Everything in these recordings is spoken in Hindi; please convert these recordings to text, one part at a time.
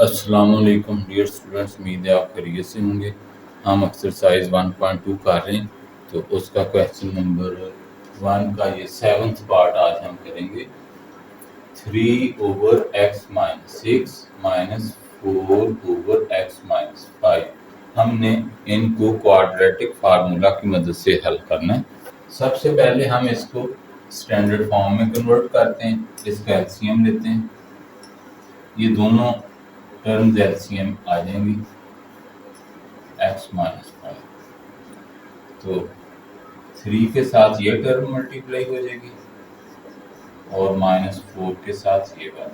अस्सलामुअलैकुम डियर स्टूडेंट्स, उम्मीद है आप खैरियत से होंगे। हम एक्सरसाइज 1.2 कर रहे हैं, तो उसका क्वेश्चन नंबर 1 का ये 7th पार्ट आज हम करेंगे। 3/x-6 -4/x-5 हमने इनको क्वाड्रेटिक फार्मूला की मदद से हल करना है। सबसे पहले हम इसको स्टैंडर्ड फॉर्म में कन्वर्ट करते हैं, इसका एलसीएम लेते हैं। ये दोनों टर्म्स एलसीएम आ जाएंगी x-5, तो 3 के साथ ये टर्म मल्टीप्लाई हो जाएगी और -4 के साथ ये बात।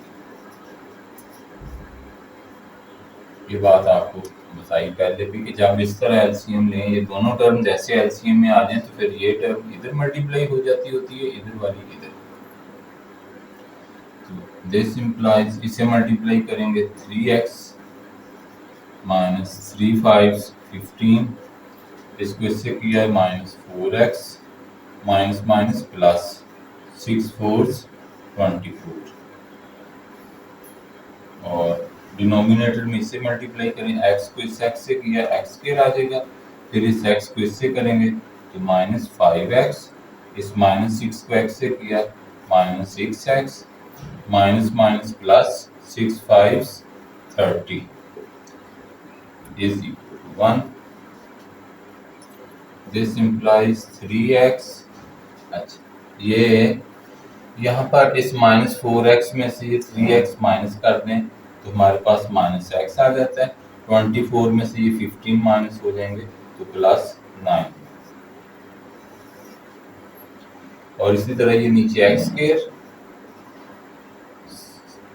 ये बात आपको बताई पहले भी कि जब इस तरह एलसीएम लें, ये दोनों टर्म जैसे एलसीएम में आ जाएं तो फिर ये टर्म इधर मल्टीप्लाई हो जाती होती है, इधर वाली इधर। तो दिस इंप्लाइज, इसे मल्टीप्लाई करेंगे 3x -3 5 15, इसको इससे किया -4x माइनस माइनस प्लस 6 4 24, और डिनोमिनेटर में इससे मल्टीप्लाई करें, x को इस x से किया x स्क्वायर आ जाएगा, फिर इस x को इससे करेंगे तो -5x, इस -6 को x से किया -6x, minus minus plus 6 5 30 is equal to 1। This implies 3x। अच्छा, ये यहाँ पर इस -4x में से 3x माइनस कर दें तो हमारे पास -x आ जाता है। 24 में से ये 15 माइनस हो जाएंगे तो +9, और इसी तरह ये नीचे x square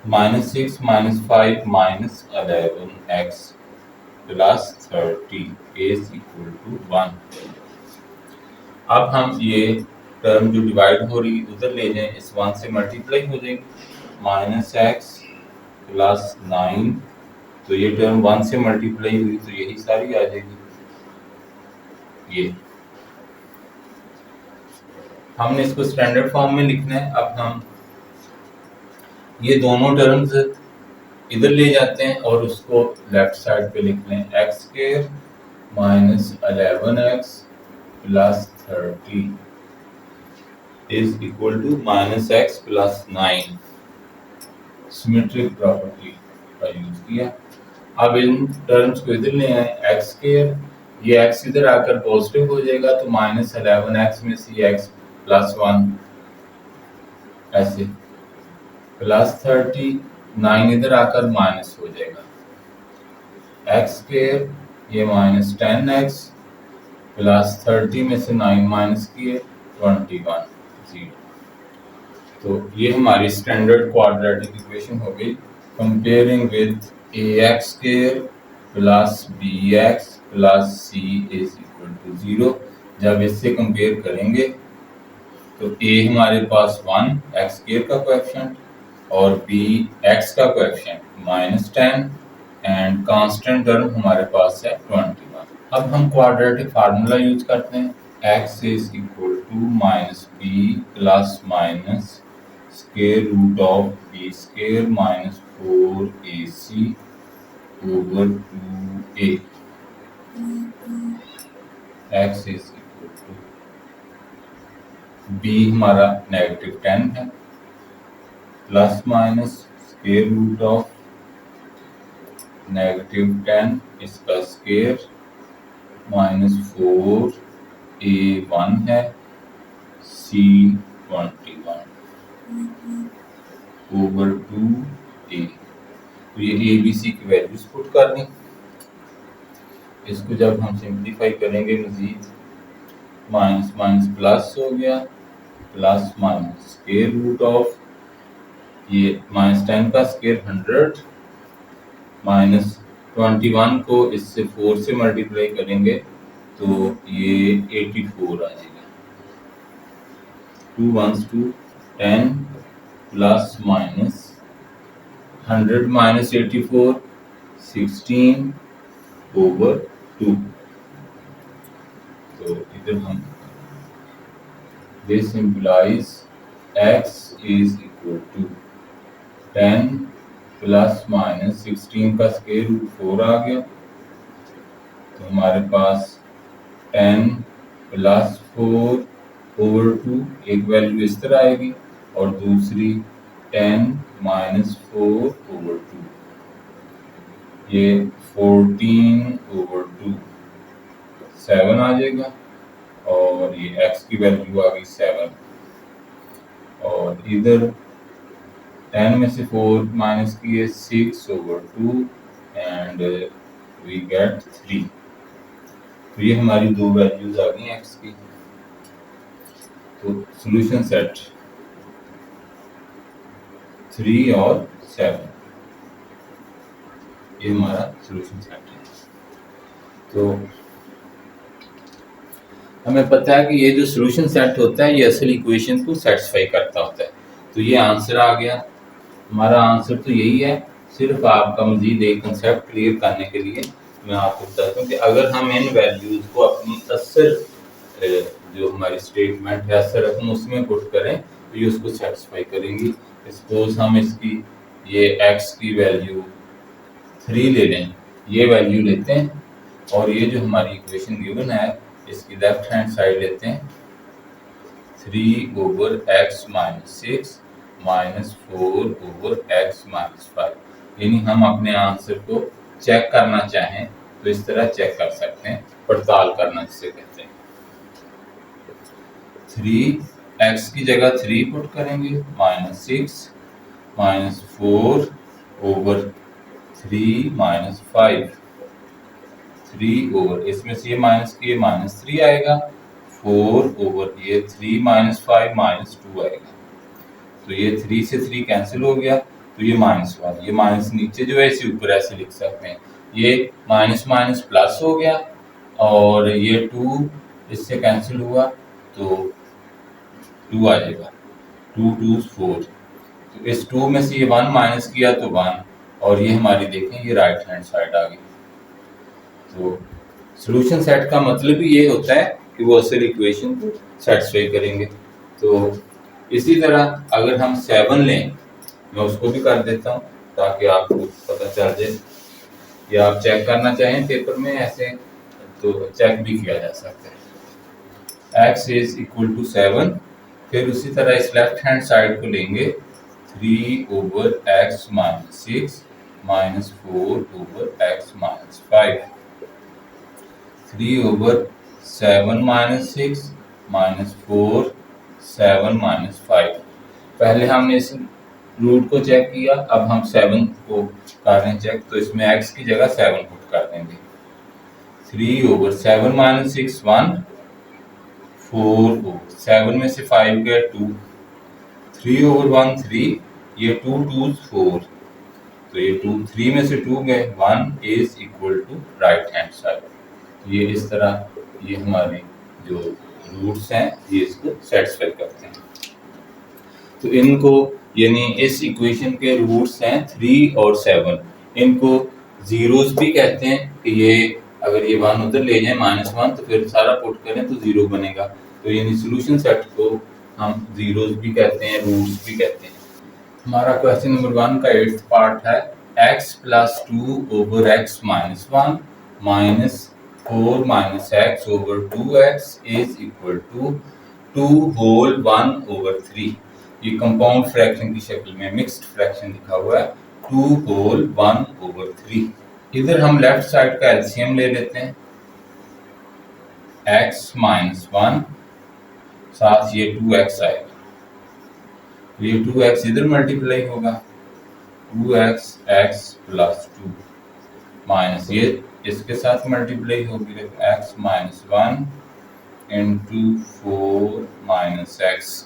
-6 -5 -11x +30 is equal to 1। अब हम ये टर्म जो डिवाइड हो रही उधर ले जाएं, इस 1 से मल्टीप्लाई हो जाएगी -x +9, तो ये टर्म 1 से मल्टीप्लाई हुई तो यही सारी आ जाएगी। ये हमने इसको स्टैंडर्ड फॉर्म में लिखना है। अब हम ये दोनों टर्म्स इधर ले जाते हैं और उसको लेफ्ट साइड पे लिख लें, x square -11x +30 is equal to -x +9। Symmetric property का यूज किया। अब इन टर्म्स को इधर ले आए, x स्क्वायर, ये x इधर आकर पॉजिटिव हो जाएगा तो -11x में से x +1 ऐसे, +30, 9 इधर आकर माइनस हो जाएगा, x स्क्वायर ये -10x +30 में से 9 माइनस किए 21 0। तो ये हमारी स्टैंडर्ड क्वाड्रेटिक इक्वेशन हो गई। Comparing with ax square plus bx plus c is equal to 0। जब इससे कंपेयर करेंगे तो a हमारे पास 1 x स्क्वायर का कोएफिशिएंट और b x का कोएफिशिएंट -10 एंड कांस्टेंट टर्म हमारे पास है 21। अब हम क्वाड्रेटिक फार्मूला यूज करते हैं, x is equal to -b plus minus square root of b square -4ac over 2a। x is equal to, b हमारा -10 है, plus minus square root of -10 इसका स्क्वायर -4a1 है, c21 ओवर 2a। तो ये a b c की वैल्यूज पुट करनी। इसको जब हम सिंप्लीफाई करेंगे मजीद माइनस माइनस प्लस हो गया, plus minus square root of ये -10 का स्क्वायर 100 -21 को इससे 4 से मल्टीप्लाई करेंगे तो ये 84 आ जाएगा। 2 1s 2 10 प्लस माइनस 100 -84 16 ओवर 2। तो इधर हम this implies x is equal to 10 plus minus 16 का स्क्वायर रूट 4 आ गया। तो हमारे पास 10 प्लस 4/2 एक वैल्यू इस तरह आएगी और दूसरी 10 माइनस 4/2 ये 14/2 7 आ जाएगा और ये x की वैल्यू आ गई 7 और इधर 10 में से 4 माइनस किए 6/2 एंड वी गेट 3। तो ये हमारी दो वैल्यूज आ गई x की। तो सॉल्यूशन सेट 3 और 7 ये हमारा सॉल्यूशन सेट है। तो हमें पता है कि ये जो सॉल्यूशन सेट होता है ये असल इक्वेशन को सेटिस्फाई करता होता है। तो ये आंसर आ गया। हमारा आंसर तो यही है। सिर्फ आपका मजीद एक कंसेप्ट क्लियर करने के लिए मैं आपको बताता हूँ कि अगर हम इन वैल्यूज को अपनी असल जो हमारी स्टेटमेंट है असल रकम उसमें पुट करें तो ये उसको सेटिस्फाई करेंगी। सपोज हम इसकी ये x की वैल्यू 3 ले लें, ये वैल्यू लेते हैं और ये जो हमारी इक्वेशन गिवन है इसकी लेफ्ट हैंड साइड लेते हैं 3/x minus 6 minus 4/x minus 5। यानी हम अपने आंसर को चेक करना चाहें तो इस तरह चेक कर सकते हैं, पड़ताल करना जिसे कहते हैं। 3x की जगह 3 पुट करेंगे माइनस 6 माइनस 4/3 माइनस 5 3 इसमें से ये माइनस किए माइनस 3 आएगा 4 ये 3 माइनस 5 माइनस 2 आएगा। तो ये 3 से 3 कैंसिल हो गया तो ये -1 ये माइनस नीचे जो है इसे ऊपर ऐसे लिख सकते हैं। ये माइनस माइनस प्लस हो गया और ये 2 इससे कैंसिल हुआ तो 2 आ जाएगा 2 2 4। तो इस 2 में से ये 1 माइनस किया तो 1 और ये हमारी देखें ये राइट हैंड साइड आ गई। तो सॉल्यूशन सेट का मतलब ही ये होता है कि वो असल इक्वेशन को सेटिस्फाई करेंगे। तो इसी तरह अगर हम 7 लें, मैं उसको भी कर देता हूँ ताकि आपको पता चल जाए या आप चेक करना चाहें पेपर में ऐसे तो चेक भी किया जा सकता है। x इज इक्वल टू 7, फिर उसी तरह इस लेफ्ट हैंड साइड को लेंगे 3/x minus 6 minus 4/x minus 5 3/7 minus 6 minus 4 7 minus 5। पहले हमने इस रूट को चेक किया, अब हम 7 को कर रहे हैं चेक, तो इसमें x की जगह 7 पुट कर देंगे। 3/7 माइनस 6 1 4/7 में से 5 गया 2 3/1 3 ये 2 2 4 तो ये 2 3 में से 2 गए 1 is equal to right hand side. ये इस तरह ये हमारे जो रूट्स हैं ये इसको सेटिस्फाई करते हैं। तो इनको यानी इस इक्वेशन के रूट्स हैं 3 और 7, इनको जीरोस भी कहते हैं कि ये अगर ये 1 उधर ले जाए -1 तो फिर सारा पुट करें तो 0 बनेगा। तो यानी सॉल्यूशन सेट को हम जीरोस भी कहते हैं, रूट्स भी कहते हैं। हमारा क्वेश्चन नंबर 1 का 8th पार्ट है x plus 2/x minus 1 minus 4 minus x over 2x is equal to 2 whole 1/3। ये कंपाउंड फ्रैक्शन की शक्ल में मिक्स्ड फ्रैक्शन लिखा हुआ है 2 होल 1/3। इधर हम लेफ्ट साइड का एलसीएम ले लेते हैं x माइनस 1 साथ ये 2x आएगा, ये 2x इधर मल्टीप्लाई होगा 2x x प्लस 2 माइनस ये इसके साथ मल्टीप्लाई होगी x minus 1 into 4 minus x।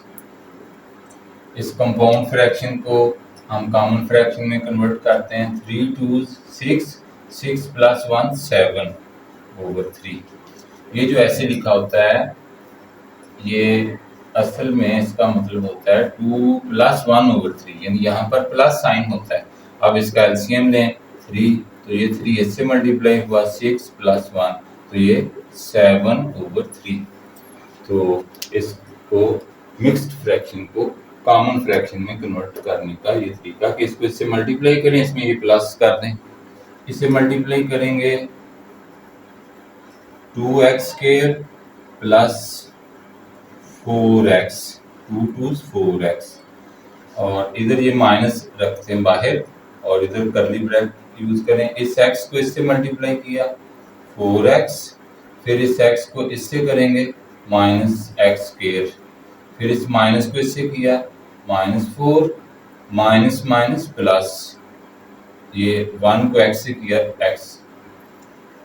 इस कंपाउंड फ्रैक्शन को हम कॉमन फ्रैक्शन में कन्वर्ट करते हैं 3 2 6 6 प्लस 1 7/3। ये जो ऐसे लिखा होता है ये असल में इसका मतलब होता है 2 प्लस 1/3, यानी यहाँ पर प्लस साइन होता है। अब इसका एलसीएम लें 3 तो ये 3 इससे मल्टीप्लाई हुआ 6 प्लस 1 तो ये 7/3। तो इसको मिक्स्ड फ्रैक्शन को कॉमन फ्रैक्शन में कन्वर्ट करने का ये तरीका कि इसको इससे मल्टीप्लाई करें, इसमें ये प्लस कर दें, इसे मल्टीप्लाई करेंगे 2x² प्लस 4x, 2 2 4x, और इधर ये माइनस रखते हैं बाहर और इधर कर्ली ब्रैकेट यूज करें। इस x को इससे मल्टीप्लाई किया 4x, फिर इस x को इससे करेंगे -x², फिर इस माइनस को इससे किया -4, माइनस माइनस प्लस, ये 1 को x से किया x,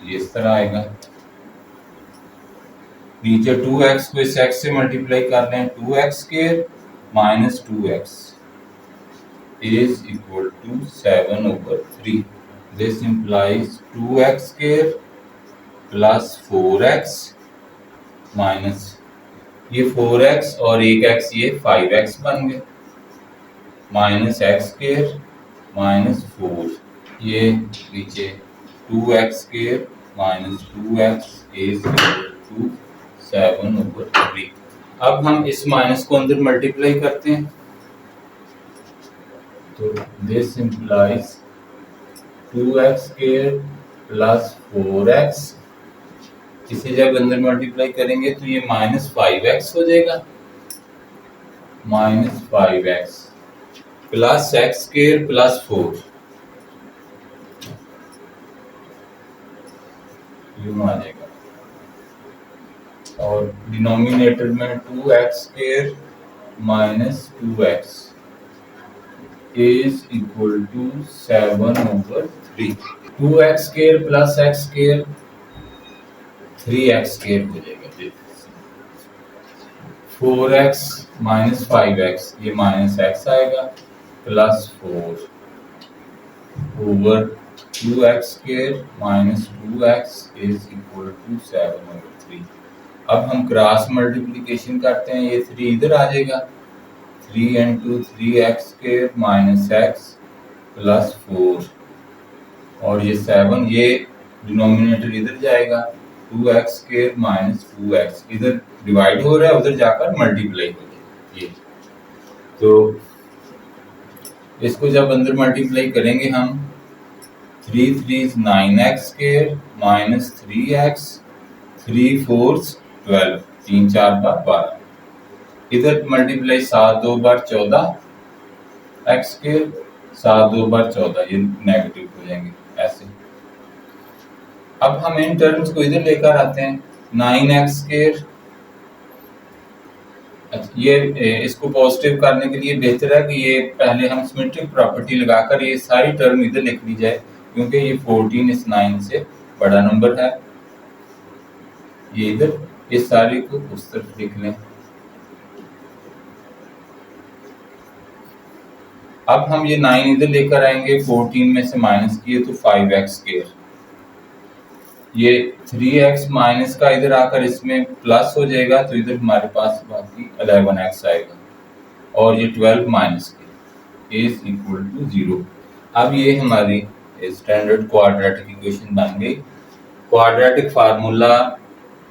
ये इस तरह आएगा। नीचे 2x को इस x से मल्टीप्लाई कर लें 2x² minus 2x is equal to 7/3. This implies 2x² plus 4x minus ये 4x और एक x ये 5x बन गए, माइनस x² माइनस 4, ये नीचे 2x² minus 2x is equal to 7/3। अब हम इस माइनस को अंदर मल्टीप्लाई करते हैं, तो this implies 2x² plus 4x, इसे जब अंदर मल्टीप्लाई करेंगे तो ये -5x हो जाएगा, -5x प्लस x² प्लस 4, यूं आ जाएगा, और डिनोमिनेटर में 2x² minus 2x is equal to 7/3। 2x² plus x² 3x² हो जाएगा, 4x माइनस 5x ये माइनस x आएगा, plus 4 over 2x² minus 2x is equal to 7/3। अब हम क्रॉस मल्टीप्लिकेशन करते हैं, ये 3 इधर आ जाएगा, 3 into 3x² minus x plus 4, और ये 7 ये डिनोमिनेटर इधर जाएगा, 2x² माइनस 2x इधर डिवाइड हो रहा है, उधर जाकर मल्टीप्लाई हो जाएगा ये। तो इसको जब अंदर मल्टीप्लाई करेंगे हम 3 3 9x² माइनस 3x, 3 4 12, 3 4 12, इधर मल्टीप्लाई 7 2 बार 14 x², 7 2 बार 14, ये नेगेटिव हो जाएंगे ऐसे। अब हम इन टर्म्स को इधर लेकर आते हैं, 9x², ये इसको पॉजिटिव करने के लिए बेहतर है कि ये पहले हम सिमेट्रिक प्रॉपर्टी लगाकर ये सारी टर्म इधर लिख ली जाए, क्योंकि ये 14 इस 9 से बड़ा नंबर है, ये इधर इस सारी को उस तरफ लिख लें। अब हम ये 9 इधर लेकर आएंगे, 14 में से माइनस किए तो 5x², ये 3x माइनस का इधर आकर इसमें प्लस हो जाएगा, तो इधर हमारे पास बाकी 11x आएगा, और ये 12 माइनस के इज इक्वल टू 0। अब ये हमारी स्टैंडर्ड क्वाड्रेटिक इक्वेशन बन गई। क्वाड्रेटिक फार्मूला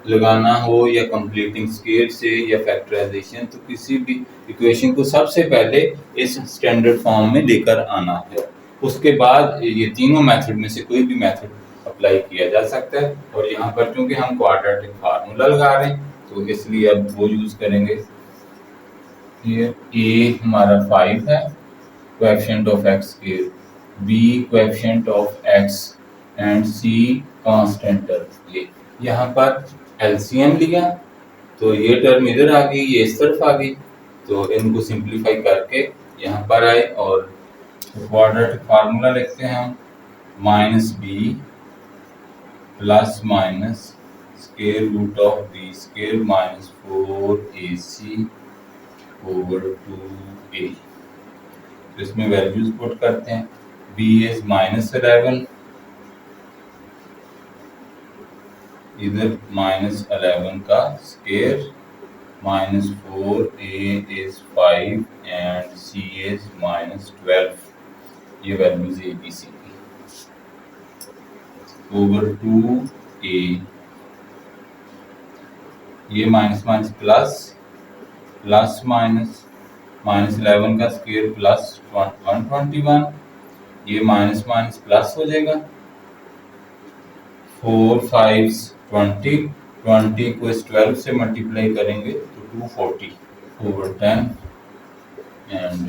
लगाना हो या कंप्लीटिंग स्केल से या फैक्टराइजेशन, तो किसी भी इक्वेशन को सबसे पहले इस स्टैंडर्ड फॉर्म में लेकर आना है, उसके बाद ये तीनों मेथड में से कोई भी मेथड अप्लाई किया जा सकता है। और यहाँ पर क्योंकि हम क्वाड्रेटिक फार्मूला लगा रहे हैं तो इसलिए अब वो यूज करेंगे। ये a हमारा 5 है, कोएफिशिएंट ऑफ x के, b coefficient of x and c constant term. ये यहाँ पर एलसीएम लिया तो ये टर्म इधर आ गई, ये इस तरफ आ गई, तो इनको सिंप्लीफाई करके यहाँ पर आए और क्वाड्रेटिक फार्मूला लिखते हैं हम, -b plus minus square root of b square minus 4ac over 2a। तो इसमें वैल्यूज पुट करते हैं, b इज -11, इधर -11 का square minus 4a is 5 and c is -12, ये वैल्यूज ए बी सी की, ओवर 2a, ये minus minus plus, plus minus -11 का स्क्वायर प्लस 121, ये माइनस माइनस प्लस हो जाएगा। 4 5 20, 20 को इस 12 से मल्टीप्लाई करेंगे तो 240 ओवर 10 एंड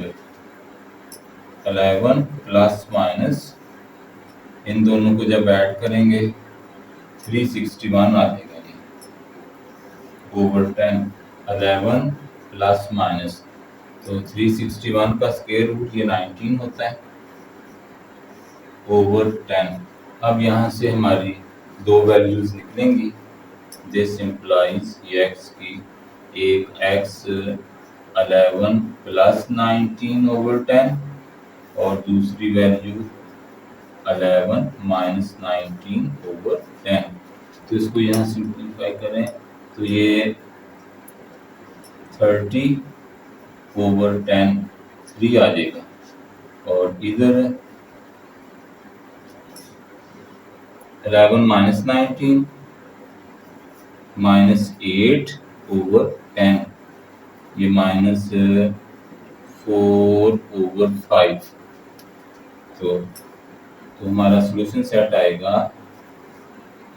11 प्लस माइनस इन दोनों को जब ऐड करेंगे 361 आ जाएगा ये ओवर 10। 11 प्लस माइनस तो 361 का स्क्वायर रूट ये 19 होता है ओवर 10। अब यहाँ से हमारी दो वैल्यूज निकलेंगी। दिस इम्प्लाइज ये x की एक x 11 प्लस 19 ओवर 10 और दूसरी वैल्यू 11 माइनस 19 ओवर 10। तो इसको यहाँ सिंप्लीफाई करें तो ये 30 ओवर 10 3 आ जाएगा और इधर 11 माइनस 19 माइनस 8 ओवर 10 ये माइनस 4 ओवर 5। तो हमारा सॉल्यूशन सेट आएगा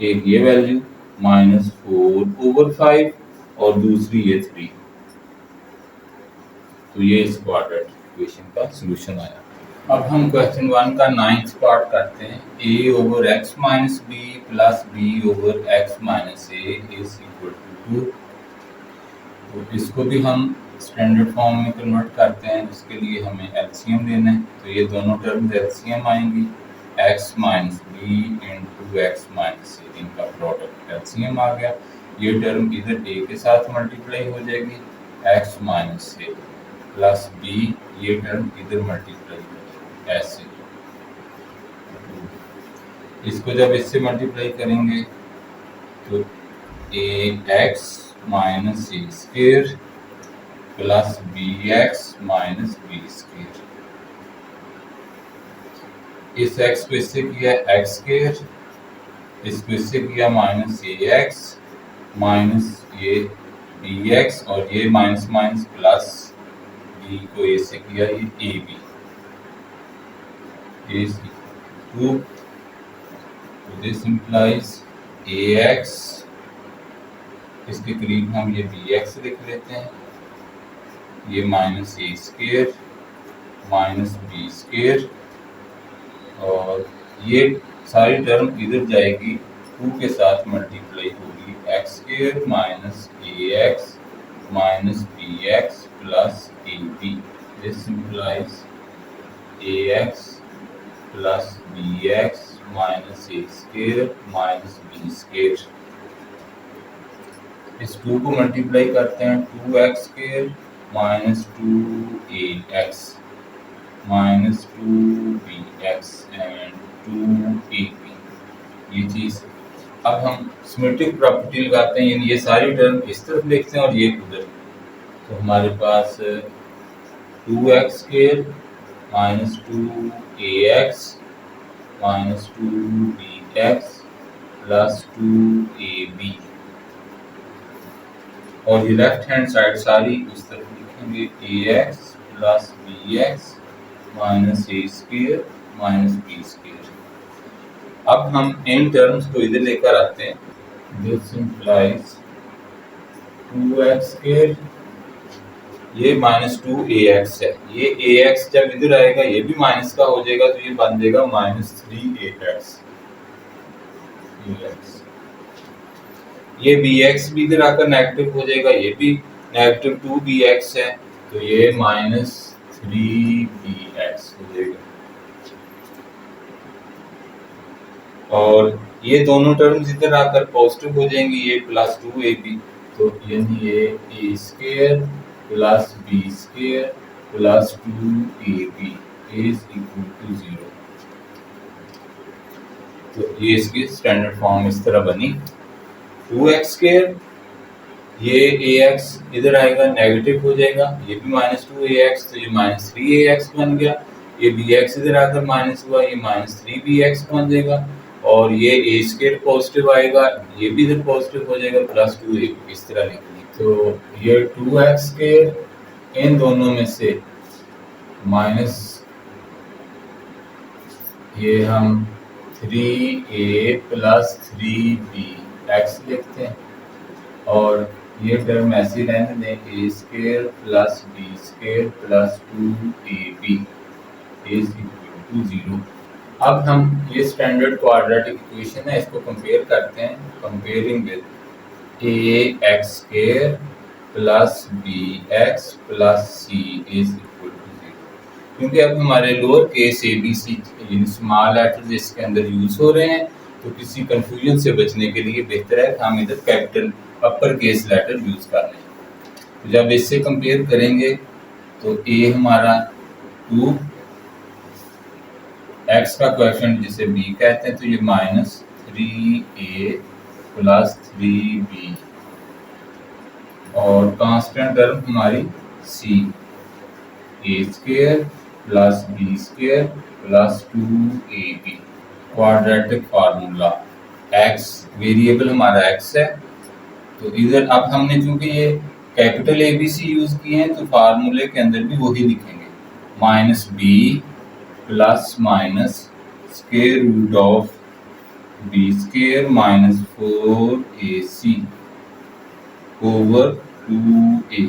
एक ये वैल्यू -4 ओवर 5 और दूसरी ये 3। तो ये इस क्वाड्रेटिक इक्वेशन का सॉल्यूशन आया। अब हम क्वेश्चन 1 का 9th पार्ट करते हैं। a over x minus B plus b over x minus a is equal to 2। तो इसको भी हम स्टैंडर्ड फॉर्म में कन्वर्ट करते हैं। इसके लिए हमें एलसीएम लेना है। तो ये दोनों टर्म्स एलसीएम आएंगी x minus b into x minus a, इनका प्रोडक्ट एलसीएम आ गया। ये टर्म इधर a के साथ मल्टीप्लाई हो जाएगी x माइनस ए प्लस b, ये टर्म इधर मल्टीप्लाई हो जाएगी ऐसे। इसको जब इससे मल्टीप्लाई करेंगे तो ax माइनस ए square plus bx minus B square. इस x को इससे किया x स्क्वायर, इसको इससे किया माइनस ax माइनस ये bx और ये माइनस माइनस प्लस b को a से किया ये ab is equal to this implies ax, इसके करीब हम ये bx लिख लेते हैं, ये माइनस ए स्क्वायर माइनस बी स्क्वायर और ये सारी टर्म इधर जाएगी 2 के साथ मल्टीप्लाई होगी X square minus A X minus B x plus A B. This implies A X plus B X minus A square minus B square. इस 2 को मल्टीप्लाई करते हैं 2x square minus 2ax minus 2bx and 2ab, ये चीज। अब हम सिमेट्रिक प्रॉपर्टी लगाते हैं, यानी ये सारी टर्म इस तरफ लिखते हैं और ये उधर। तो हमारे पास 2x square minus 2ax minus 2bx plus 2ab और ये लेफ्ट हैंड साइड सारी इस तरफ लिखेंगे ax प्लस bx माइनस ए स्क्वायर माइनस बी स्क्वायर। अब हम इन टर्म्स को इधर लेकर आते हैं। दिस इम्प्लाइज 2x स्क्वायर, ये माइनस 2ax है, ये ax जब इधर आएगा ये भी माइनस का हो जाएगा तो ये बन जाएगा माइनस 3ax। ये bx भी इधर आकर नेगेटिव हो जाएगा, ये भी नेगेटिव 2bx है तो ये माइनस 3bx हो जाएगा। और ये दोनों टर्म्स इधर आकर पॉजिटिव हो जाएंगी, ये प्लस 2ab तो यानी ये a square plus b square plus 2ab is equal to 0। तो ये इसकी स्टैंडर्ड फॉर्म इस तरह बनी। 2x स्क्वायर, ये ax इधर आएगा नेगेटिव हो जाएगा, ये भी माइनस 2ax तो ये माइनस 3ax बन गया। ये bx इधर आकर माइनस हुआ, ये माइनस 3bx बन जाएगा और ये a स्क्वायर पॉजिटिव आएगा, ये भी इधर पॉजिटिव हो जाएगा प्लस 2ab, इस तरह लिखेंगे। तो ये 2x स्क्वायर इन दोनों में से माइनस ये हम 3a प्लस 3b एक्स लिखते हैं और ये टर्म ऐसी रहने दें a square plus b square plus 2ab is equal to 0। अब हम ये स्टैंडर्ड क्वाड्रेटिक इक्वेशन है, इसको कंपेयर करते हैं। Comparing with A X square plus B x plus C is equal to 0। क्योंकि अब हमारे lower case A B C small letters इसके अंदर यूज हो रहे हैं, तो किसी कंफ्यूजन से बचने के लिए बेहतर है कि हम इधर capital upper case letter use कर लें। तो जब इससे कंपेयर करेंगे तो ए हमारा 2, एक्स का कोएफिशिएंट जिसे बी कहते हैं, तो ये -3a प्लस 3b और कांस्टेंट टर्म हमारी c a square plus b square plus 2ab। Quadratic formula x variable हमारा एक्स है, तो इधर अब हमने चूंकि ये capital A B C use किए हैं तो फार्मूले के अंदर भी वही लिखेंगे -b plus minus square root of B square minus 4ac over 2a।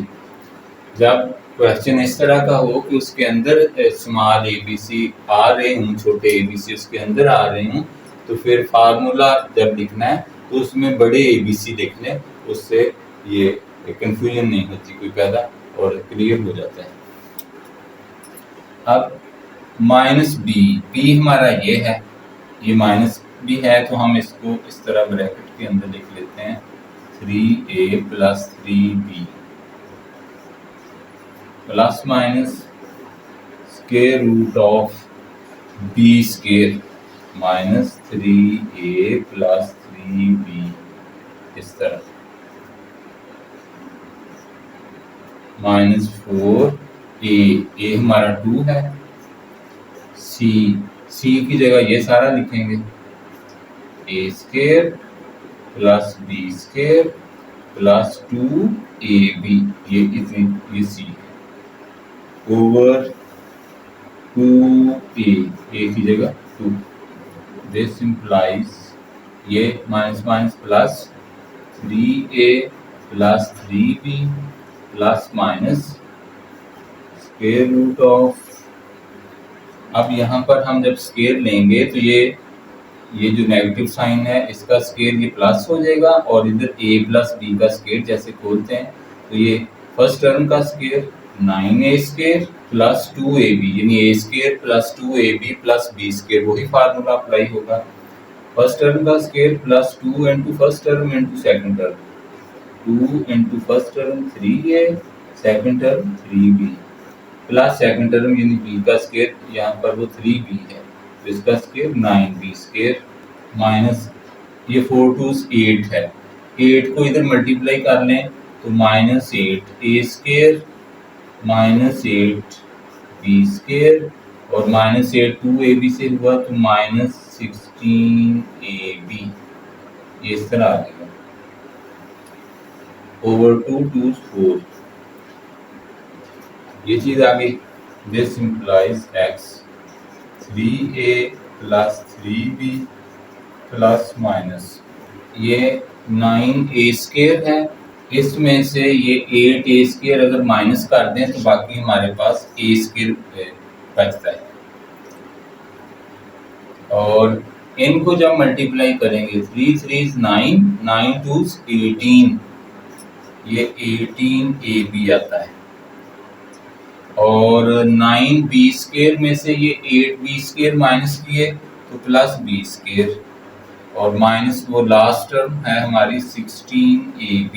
जब क्वेश्चन इस तरह का हो कि उसके अंदर स्मॉल ए बी सी आ रहे हों, छोटे ए बी सी उसके अंदर आ रहे हों, तो फिर फार्मूला जब लिखना है तो उसमें बड़े ए बी सी लिख लें, उससे ये कंफ्यूजन नहीं होती कोई पैदा और क्लियर हो जाता है। अब -b हमारा ये है, ये -b है तो हम इसको इस तरह ब्रैकेट के अंदर लिख लेते हैं 3a plus 3b plus minus square root of b square minus 3a plus 3b इस तरह -4a हमारा 2 है, सी की जगह ये सारा लिखेंगे a square plus b square plus 2ab ये सी है ओवर 2a की जगह 2। दिस इम्प्लाइज ये minus minus plus 3a plus 3b plus minus square root of, अब यहाँ पर हम जब स्क्वायर लेंगे तो ये जो नेगेटिव साइन है इसका स्क्वायर ये प्लस हो जाएगा और इधर a प्लस बी का स्क्वायर जैसे खोलते हैं तो ये फर्स्ट टर्म का square 9a square plus 2ab यानी a square plus 2ab plus b square, वही फार्मूला अप्लाई होगा। फर्स्ट टर्म का square plus 2 into first term into second term, 2 into first term 3a second term 3b plus second term यानी b का स्क्वायर, यहाँ पर वो 3b है तो इसका स्क्वायर 9b स्क्वायर माइनस ये 4 2 8 है, 8 को इधर मल्टीप्लाई कर लें तो -8a स्क्वायर -8b स्क्वायर और -8 2ab से हुआ तो -16ab ये इस तरह आ जाएगा ओवर 2 2 4 ये चीज आ गई। This implies x 3a plus 3b plus माइनस ये 9a स्क्वायर है, इसमें से ये 8a स्क्वायर अगर माइनस कर दें तो बाकी हमारे पास a स्क्वायर बचता है और इनको जब मल्टीप्लाई करेंगे 3 3 9 9 2 18 ये 18ab आता है और 9b स्क्वायर में से ये 8b स्क्वायर माइनस किए तो प्लस b स्क्वायर और माइनस वो लास्ट टर्म है हमारी 16ab।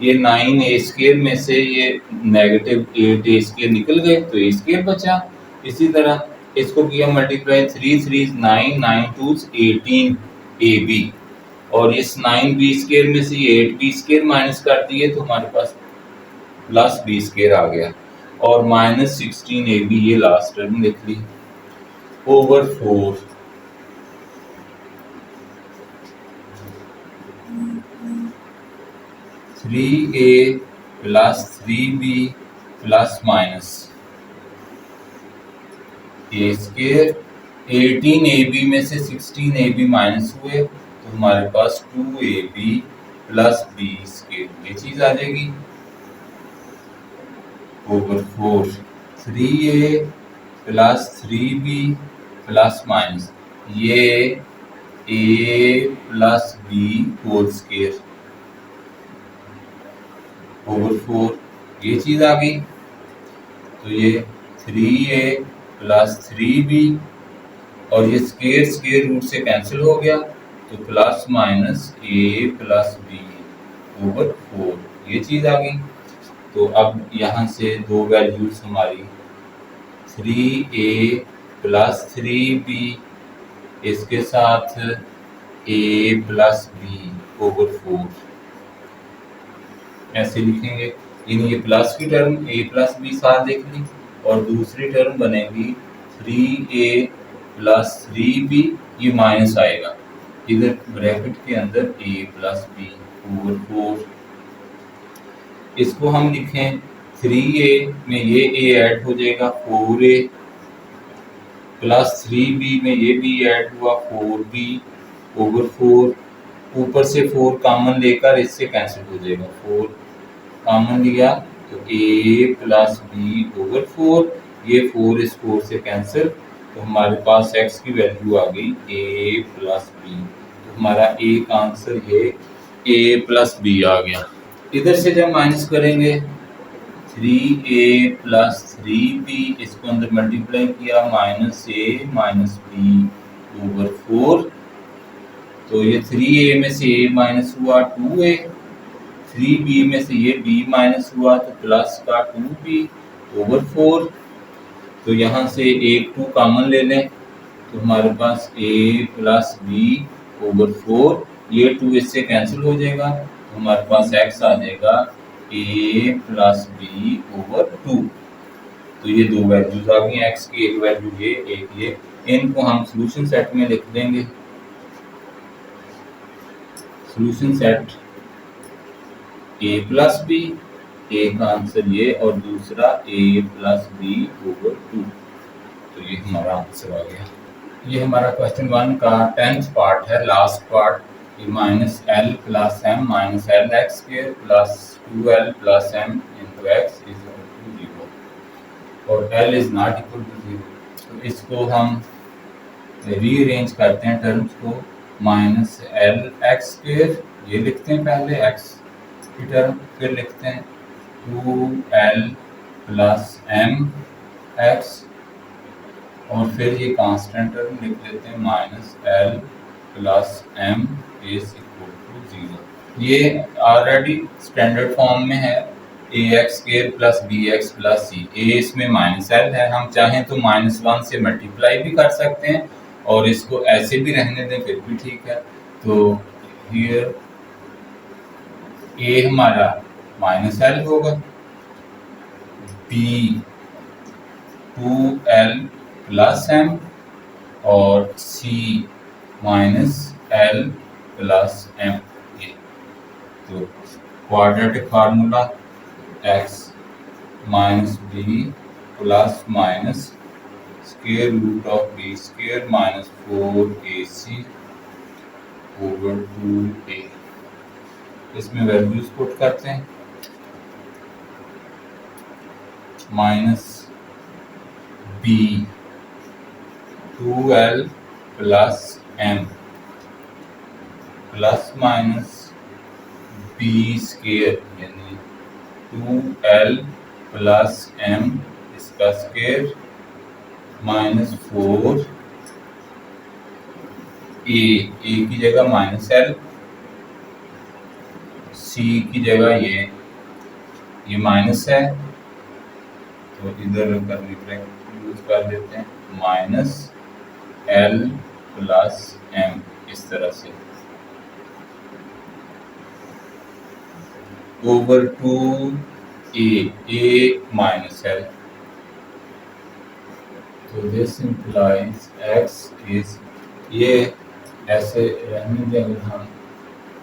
ये 9a स्क्वायर में से ये नेगेटिव 8a स्क्वायर निकल गए तो a स्क्वायर बचा। इसी तरह इसको किया मल्टीप्लाई 3 3 9 9 2 18ab और इस 9b स्क्वायर में से ये 8b स्क्वायर माइनस कर दिए तो हमारे पास प्लस b स्क्वायर आ गया और -16ab ये लास्ट टर्म लिख ली over 4 3a plus 3b plus minus ए स्क्वायर। 18ab में से 16ab माइनस हुए तो हमारे पास 2ab प्लस बी स्क्वायर, ये चीज आ जाएगी over 4। 3a plus 3b plus माइनस ये a plus B whole square over 4, ये चीज आ गई। तो ये 3a प्लस 3b और ये स्क्वायर स्क्वायर रूट से कैंसिल हो गया तो plus minus a plus B over 4, ये चीज आ गई। तो अब यहाँ से दो वैल्यूज हमारी 3a प्लस 3b इसके साथ a प्लस बी ओवर 4 ऐसे लिखेंगे। ये प्लस की टर्म a प्लस बी साथ देख ली और दूसरी टर्म बनेगी 3a प्लस 3b, ये माइनस आएगा इधर ब्रैकेट के अंदर a प्लस बी ओवर 4। इसको हम लिखें 3a में ये a ऐड हो जाएगा 4a प्लस 3b में ये b ऐड हुआ 4b ओवर 4। ऊपर से 4 कॉमन लेकर इससे कैंसिल हो जाएगा, 4 कॉमन लिया तो a प्लस बी ओवर 4, ये 4 इस 4 से कैंसिल तो हमारे पास x की वैल्यू आ गई a प्लस बी। तो हमारा a का आंसर ये a प्लस बी आ गया। इधर से जब माइनस करेंगे 3a प्लस 3b इसको अंदर मल्टीप्लाई किया minus a minus B over 4। तो ये 3a में से a माइनस हुआ 2a, 3b में से ये b माइनस हुआ तो प्लस का 2b ओवर 4। तो यहाँ से एक 2 कॉमन ले लें तो हमारे पास a प्लस बी ओवर 4, ये 2 इससे कैंसिल हो जाएगा तो हमारे पास x आ जाएगा a प्लस बी ओवर 2। तो ये दो वैल्यूज आ गई x की, एक वैल्यू ये एक ये। इनको हम सॉल्यूशन सेट में लिख देंगे। Solution set a plus B, एक आंसर ये और दूसरा a प्लस बी ओवर 2। तो ये हमारा आंसर आ गया। ये हमारा क्वेश्चन 1 का 10th पार्ट है, लास्ट पार्ट। ये minus L plus M minus L X square plus 2l plus M into X is equal to 0 और l is not equal to 0। तो इसको हम रीअरेंज करते हैं टर्म्स को। माइनस एल एक्स स्क्वायर ये लिखते हैं पहले x की टर्म, फिर लिखते हैं 2l प्लस एम एक्स और फिर ये कांस्टेंट टर्म लिख लेते हैं minus L plus m is equal to 0। ये ऑलरेडी स्टैंडर्ड फॉर्म में है a x square plus B x plus c. A इसमें माइनस एल है, हम चाहें तो -1 से मल्टीप्लाई भी कर सकते हैं और इसको ऐसे भी रहने दें फिर भी ठीक है। तो हियर ए हमारा माइनस एल होगा, बी 2l प्लस एम और c minus L plus m. ये तो quadratic formula x minus B plus minus square root of B square minus 4ac over 2a। इसमें वैल्यूज पुट करते हैं। Minus b 2l plus m plus minus B square यानी 2l प्लस एम इसका स्क्वायर माइनस 4 ए की जगह माइनस एल, सी की जगह ये माइनस है तो इधर करली ब्रैकेट यूज कर देते हैं माइनस एल प्लस एम इस तरह से ओवर 2a माइनस एल। तो दिस इंप्लाइज x इज, ये ऐसे रहने देंगे हम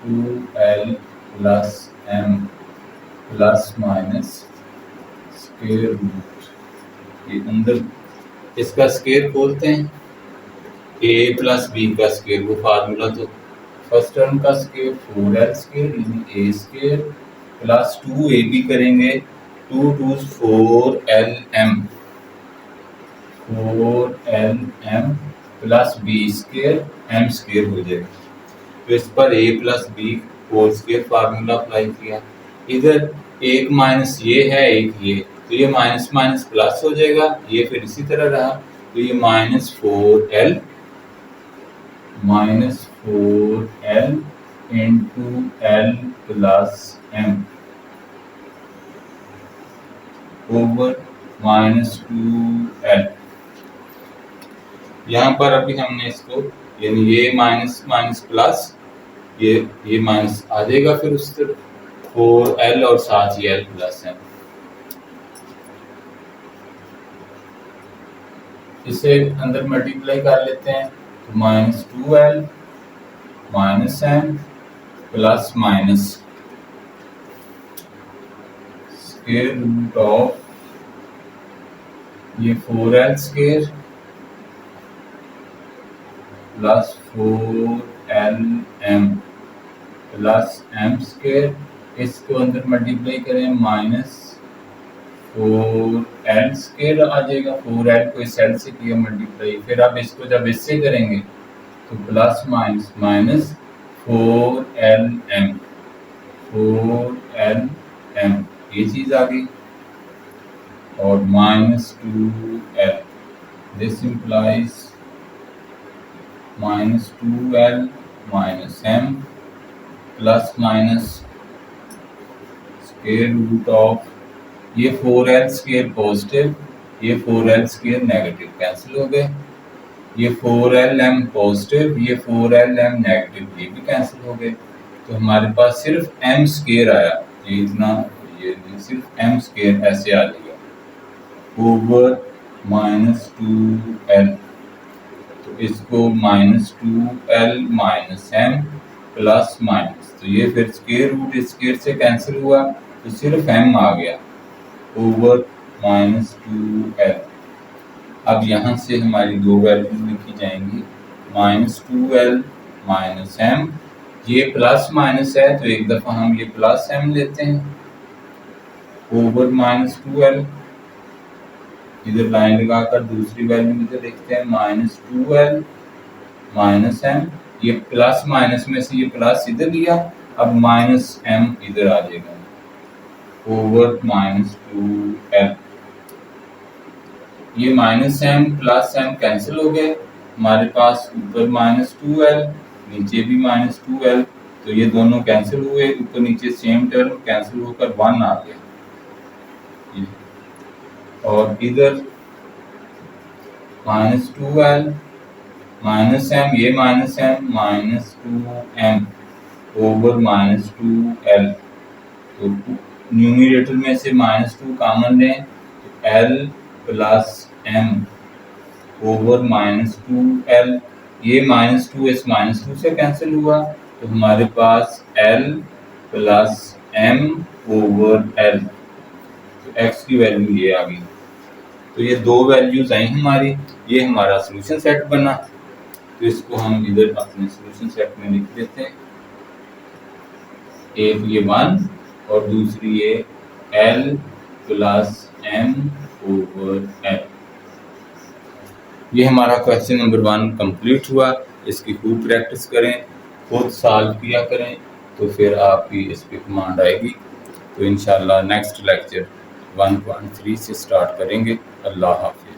2l plus m plus minus square root, ये अंदर इसका स्क्वायर खोलते हैं, ए प्लस बी का स्क्वायर, वो फार्मूला तो फर्स्ट टर्म का स्क्वायर 4l स्क्वायर यानी ए स्क्वायर प्लस 2ab करेंगे, 2 2 4lm, 4lm plus b square m square हो जाएगा। तो इस पर a plus B whole square formula apply किया, इधर एक माइनस ये है एक ये, तो ये माइनस माइनस प्लस हो जाएगा, ये फिर इसी तरह रहा, तो ये -4l into l plus m over -2l। यहाँ पर अभी हमने इसको यानी ये माइनस माइनस प्लस ये माइनस आ जाएगा, फिर उस तरफ 4l और साथ ही l प्लस m, इसे अंदर मल्टीप्लाई कर लेते हैं, तो -2l minus m plus minus square root of ये 4l square plus 4lm plus m square, इसको अंदर मल्टीप्लाई करें -4l स्क्वायर आ जाएगा, 4l को इस l से किया मल्टीप्लाई, फिर अब इसको जब इससे करेंगे तो प्लस माइनस माइनस 4lm ये चीज आ गई, और -2l, this implies -2l minus m plus minus square root of ये 4l स्क्वायर पॉजिटिव, ये 4l स्क्वायर नेगेटिव, कैंसिल हो गए, ये 4lm पॉजिटिव, ये 4lm नेगेटिव, ये भी कैंसिल हो गए, तो हमारे पास सिर्फ m स्क्वायर आया, ये इतना, ये सिर्फ m स्क्वायर ऐसे आ जाएगा ओवर -2l, तो इसको -2l minus m plus minus, तो ये फिर स्क्वायर रूट स्क्वायर से कैंसिल हुआ, तो सिर्फ m आ गया ओवर -2l। अब यहाँ से हमारी दो वैल्यूज लिखी जाएंगी, -2l माइनस m, ये प्लस माइनस है तो एक दफ़ा हम ये प्लस m लेते हैं ओवर -2l, इधर लाइन लगाकर दूसरी वैल्यू इधर लिखते हैं -2l माइनस m, ये प्लस माइनस में से ये प्लस इधर लिया, अब -m इधर आ जाएगा ओवर -2l, ये -m प्लस m कैंसिल हो गए, हमारे पास ऊपर -2l नीचे भी -2l, तो ये दोनों कैंसिल हुए, ऊपर नीचे सेम टर्म कैंसिल होकर 1 आ गया, और इधर -2l माइनस m, ये -m -2m ओवर -2l, तो न्यूमरेटर में से -2 कॉमन लें, तो l plus m over -2l, ये -2 इस -2 से कैंसिल हुआ, तो हमारे पास l plus m over l, तो x की वैल्यू ये आ गई, तो ये दो वैल्यूज आई हमारी, ये हमारा सॉल्यूशन सेट बना, तो इसको हम इधर अपने सॉल्यूशन सेट में लिख देते हैं, एक ये 1 और दूसरी ये l plus m over l। ये हमारा क्वेश्चन नंबर 1 कंप्लीट हुआ, इसकी खूब प्रैक्टिस करें, खुद सॉल्व किया करें, तो फिर आपकी इस पे कमांड आएगी, तो इंशाल्लाह नेक्स्ट लेक्चर 1.3 से स्टार्ट करेंगे। अल्लाह हाफ़िज़।